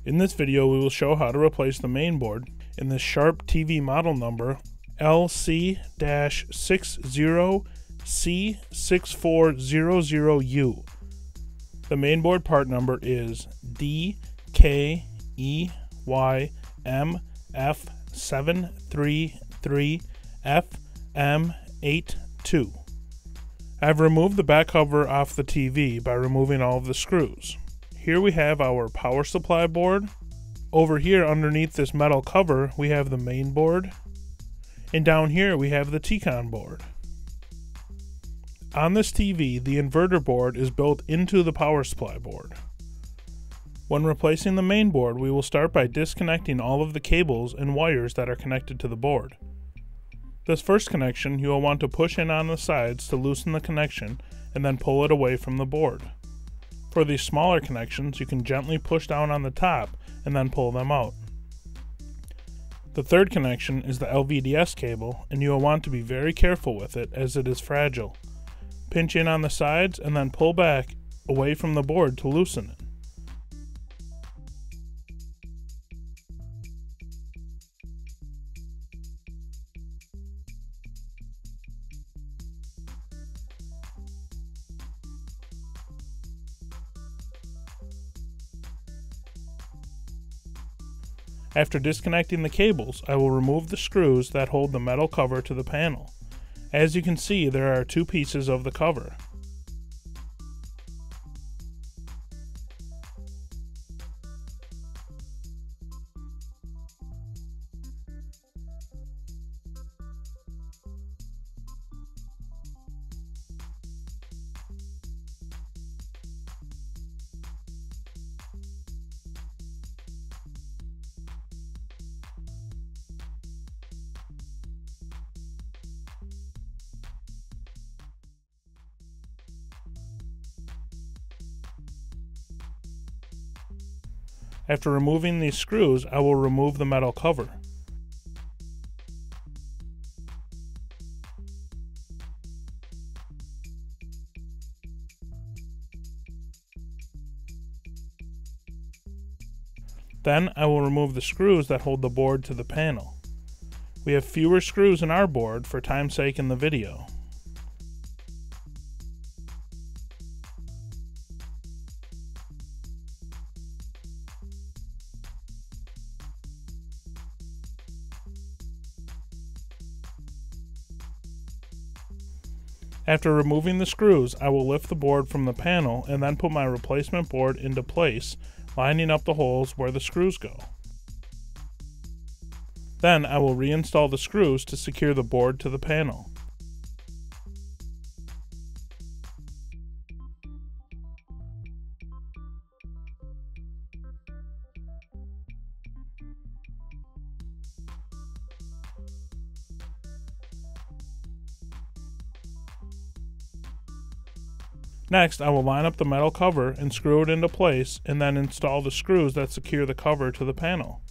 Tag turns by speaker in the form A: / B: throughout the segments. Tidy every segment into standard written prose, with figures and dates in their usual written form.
A: In this video, we will show how to replace the main board in the Sharp TV model number LC-60C6400U. The main board part number is DKEYMF733FM82. I've removed the back cover off the TV by removing all of the screws. Here we have our power supply board. Over here underneath this metal cover we have the main board, and down here we have the T-Con board. On this TV, the inverter board is built into the power supply board. When replacing the main board, we will start by disconnecting all of the cables and wires that are connected to the board. This first connection you will want to push in on the sides to loosen the connection and then pull it away from the board. For these smaller connections, you can gently push down on the top and then pull them out. The third connection is the LVDS cable, and you will want to be very careful with it as it is fragile. Pinch in on the sides and then pull back away from the board to loosen it. After disconnecting the cables, I will remove the screws that hold the metal cover to the panel. As you can see, there are two pieces of the cover. After removing these screws, I will remove the metal cover. Then I will remove the screws that hold the board to the panel. We have fewer screws in our board for time's sake in the video. After removing the screws, I will lift the board from the panel and then put my replacement board into place, lining up the holes where the screws go. Then I will reinstall the screws to secure the board to the panel. Next, I will line up the metal cover and screw it into place, and then install the screws that secure the cover to the panel.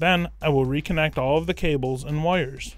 A: Then I will reconnect all of the cables and wires.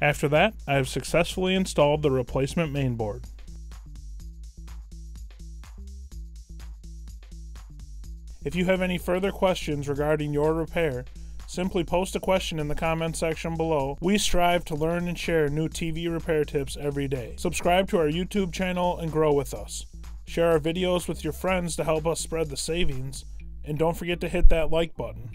A: After that, I have successfully installed the replacement mainboard. If you have any further questions regarding your repair, simply post a question in the comment section below. We strive to learn and share new TV repair tips every day. Subscribe to our YouTube channel and grow with us. Share our videos with your friends to help us spread the savings, and don't forget to hit that like button.